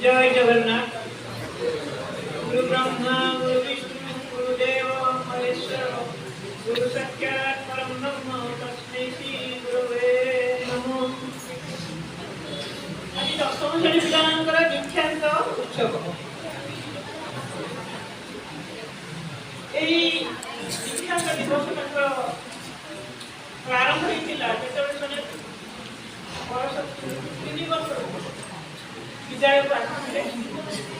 जय जगन्नाथ। गुरु ब्रह्मा गुरु विष्णु गुरुदेव महेश्वर गुरु साक्षात् परम ब्रह्म तस्मै श्री गुरुवे नमः। आज दशम श्रेणी पिलांकर दीक्षांत उत्सव। এই দীক্ষান্ত দিবস তাଙ୍କର ପ୍ରାରମ୍ଭ ହେଇଥିଲା ଯେତେବେଳେ ସେମାନେ ବୟସ 3 ବର୍ଷ ବିଦ୍ୟାଳୟକୁ ଆସିଥିଲେ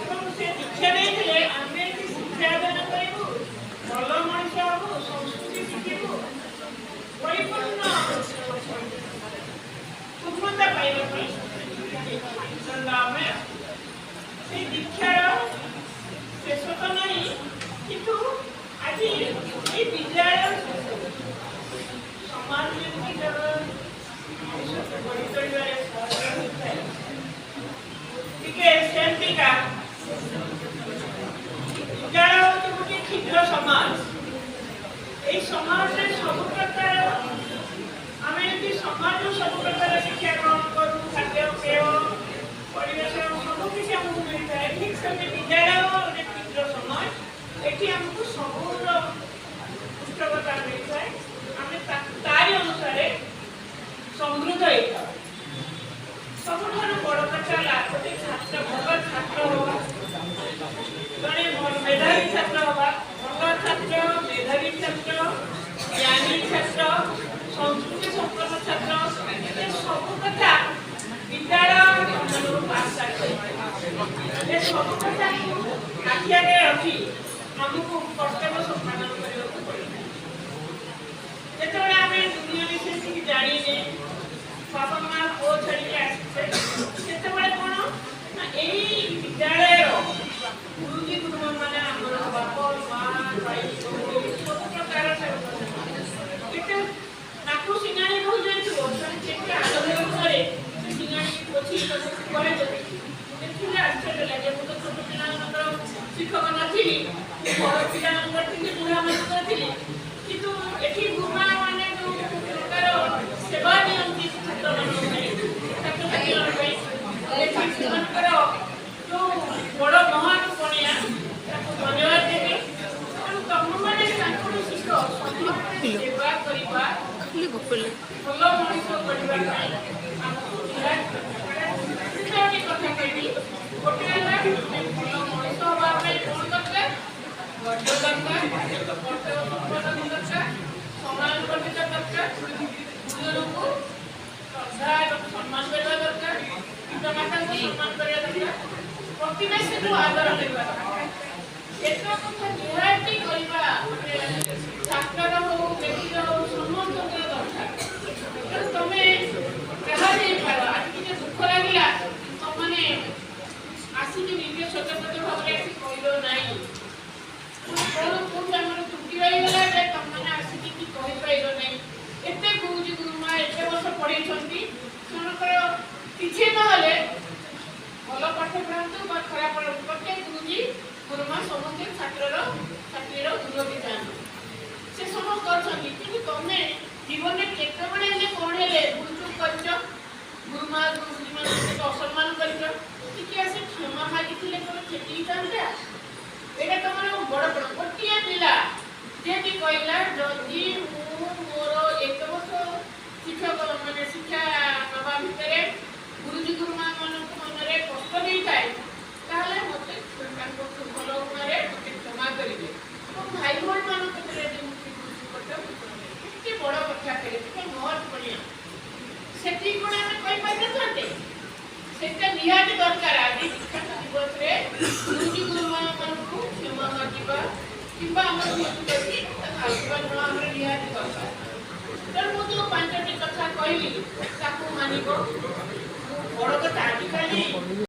ଏବଂ ସେ ଦୀକ୍ଷା ନେଇଥିଲେ ଆମେ ଏଠି ଶିକ୍ଷାଦାନ କରିବୁ, ଭଲ ମଣିଷ ହବୁ, ସଂସ୍କୃତି ଶିଖିବୁ, ପରିପୂର୍ଣ୍ଣ ପୂର୍ଣ୍ଣତା ପାଇବା ପାଇଁ ଆମେ ସେଇ ଦୀକ୍ଷାର ଶେଷ ତ ନାହିଁ, କିନ୍ତୁ ଆଜି এই বিদ্যালয় সমাজ জীবন গড়ি তোলিবারে সহায়তা ହୋଇଥାଏ। ଟିକେ ସେମିତିକା ବିଦ୍ୟାଳୟ ହେଉଛି ଗୋଟିଏ କ୍ଷୁଦ୍ର ସମାଜ। এই ସମାଜରେ ସବୁ ପ୍ରକାର ଆମେ ଯଦି ସମାଜରୁ ସବୁ ପ୍ରକାର ଶିକ୍ଷା ଗ୍ରହଣ କରୁ, ଖାଦ୍ୟପେୟ ପରିବେଶ ସବୁ କିଛି ଆମକୁ ମିଳିଥାଏ, ଠିକ୍ ସେମିତି ବିଦ୍ୟାଳୟ ଗୋଟେ କ୍ଷୁଦ୍ର ସମାଜ। ଏଠି ଆମକୁ ସବୁର ପୁସ୍ତକତା ମିଳିଥାଏ, ଆମେ ତାରି ଅନୁସାରେ ସମୃଦ୍ଧ ହେଇଥାଉ। ସବୁଠାରୁ ବଡ଼ କଥା ହେଲା ଗୋଟେ ଛାତ୍ର ଭଲ ଛାତ୍ର ହେବା, ଜଣେ ମେଧାବୀ ଛାତ୍ର ହେବା, ଭଲ ଛାତ୍ର, ମେଧାବୀ ଛାତ୍ର, ଜ୍ଞାନୀ ଛାତ୍ର, ସଂସ୍କୃତି ସମ୍ପନ୍ନ ଛାତ୍ର, ଏ ସବୁ କଥା ବିଦ୍ୟାଳୟ ଆଶା କରେ। ଏ ସବୁ କଥାକୁ ଆଖି ଆଗରେ ରଖି ଆମକୁ କର୍ତ୍ତବ୍ୟ ସମ୍ପାଦନ କରିବାକୁ ପଡ଼ିଥାଏ। ଯେତେବେଳେ ଆମେ ଦୁନିଆ ବିଷୟରେ କିଛି ଜାଣିନେ, ବାପା ମା ପୁଅ ଛାଡ଼ିକି ଆସିଛେ, ସେତେବେଳେ କ'ଣ ନା ଏଇ ବିଦ୍ୟାଳୟର ଗୁରୁଜୀ ଗୁରୁମାନେ ଆମର ବାପ ମା ଭାଇ ସବୁ ପ୍ରକାର କେତେ ନାକୁ ସିଙ୍ଗାଣି ରହୁଯାଇଥିବ, କେତେ ଆଲୋଚନା କରେ ସେ ସିଙ୍ଗାଣିକି ପୋଛି କରେ ଦେଖିଲେ ଆଶ୍ଚର୍ଯ୍ୟ ଲାଗେ। ମୁଁ ତ ଛୋଟ ପିଲାମାନଙ୍କର ଶିକ୍ଷକ ନଥିଲି, ବଡ଼ ପିଲାମାନଙ୍କର ଥିଲି, ବୁଢ଼ାମାନଙ୍କର ଥିଲି, କିନ୍ତୁ ଏଠି ଗୁରୁମା ମାନେ ଯେଉଁ ପ୍ରକାର ସେବା ଦିଅନ୍ତି ଛାତ୍ରମାନଙ୍କ ପାଇଁ, ଛାତ୍ରଛାତ୍ରୀମାନଙ୍କ ପାଇଁ, ଏଠି ସେମାନଙ୍କର ଯେଉଁ ବଡ଼ ମହାନ ପଣିଆ ତାକୁ ଧନ୍ୟବାଦ ଦେବି। ତେଣୁ ତମମାନେ ତାଙ୍କଠୁ ଶିଖ ସମସ୍ତେ ସେବା କରିବା, ଭଲ ମଣିଷ କରିବା ପାଇଁ ଆମକୁ କଥା କହିବି। ଗୋଟେ ହେଲା ଭଲ ମଣିଷ ହେବା ପାଇଁ କ'ଣ ଦରକାର? ଗଦ୍ୟ ଦରକାର, କର୍ତ୍ତବ୍ୟ ସମ୍ପାଦନ ଦରକାର, ସମାଜ ପଣ୍ଡିତ ଦରକାର, ଗୁରୁଜନଙ୍କୁ ଶ୍ରଦ୍ଧା ଏବଂ ସମ୍ମାନ କରିବା ଦରକାର, ପିତାମାତାଙ୍କୁ ସମ୍ମାନ କରିବା ଦରକାର, ପ୍ରତିବେଶୀଙ୍କୁ ଆଦର କରିବା ଦରକାର। ଏତକ କଥା ନିହାତି କରିବା ଛାତ୍ରର ହଉ, ବ୍ୟକ୍ତିର ହଉ, ସମସ୍ତଙ୍କର ଦରକାର। ତେଣୁ ତମେ ଯାହା ଦେଇପାର, ଆଜି ଟିକେ ଦୁଃଖ ଲାଗିଲା ତମମାନେ ଆସିକି ନିଜେ ସଚେତନ ଭାବରେ ଆସି କହିଲ ନାହିଁ, କ'ଣ କୋଉଠି ଆମର ତ୍ରୁଟି ରହିଗଲା ଯେ ତମମାନେ ଆସିକି କି କହିପାରିଲ ନାହିଁ। ଏତେ ଗୁରୁଜୀ ଗୁରୁମା ଏତେ ବର୍ଷ ପଢ଼େଇଛନ୍ତି, ସେମାନଙ୍କର କିଛି ନହେଲେ ଭଲ ପାଠ ପଢ଼ାନ୍ତୁ ବା ଖରାପ ପଢ଼ାନ୍ତୁ, ପ୍ରତ୍ୟେକ ଗୁରୁଜୀ ଗୁରୁମା ସମସ୍ତେ ଛାତ୍ରୀର ଉନ୍ନତି ଚାହାନ୍ତି, ସେ ସବୁ କରୁଛନ୍ତି। କିନ୍ତୁ ତମେ ଜୀବନରେ କେତେବେଳେ ହେଲେ କ'ଣ ହେଲେ ଭୁଲଚୁକ୍ କରିଛ, ଗୁରୁମା ଗୁରୁଜୀମାନଙ୍କୁ କେତେ ଅସମ୍ମାନ କରିଛ, ଟିକେ ଆସି କ୍ଷମା ମାଗିଥିଲେ କ'ଣ କ୍ଷତିଥାନ୍ତା? ଏଇଟା ତମର ବଡ଼ ବଡ଼ ଗୋଟିଏ ପିଲା ଯିଏକି କହିଲା ଯଦି ମୁଁ ମୋର 1 ବର୍ଷ ଶିକ୍ଷକ ମାନେ ଶିକ୍ଷା ନେବା ଭିତରେ ଗୁରୁଜୀ ଗୁରୁମା ମାନଙ୍କ ମନରେ କଷ୍ଟ ଦେଇଥାଏ, ତାହେଲେ ମୋତେ ତାଙ୍କ ଭଲ ଗୁଣରେ ମୋତେ କ୍ଷମା କରିବେ ଏବଂ ଭାଇ ଭଉଣୀ ମାନଙ୍କ କ୍ଷେତ୍ରରେ ଏତେ ବଡ଼ କଥା କରେ ଟିକେ ମହତ ପଡ଼ିଆ ସେତିକି କ'ଣ ଆମେ କହିପାରିନଥାନ୍ତେ? ସେଟା ନିହାତି ଦରକାର। ଆଜି ଶିକ୍ଷକ ଦିବସରେ ଗୁରୁଜୀ ଗୁରୁମାନଙ୍କୁ କ୍ଷମା ମାଗିବା କିମ୍ବା ଆମର ଆସିବା ନେବା ଆମର ନିହାତି ଦରକାର। ତେଣୁ ମୁଁ ଯେଉଁ 5ଟି କଥା କହିଲି ତାକୁ ମାନିବ। ବଡ଼ କଥା ଆଜିକାଲି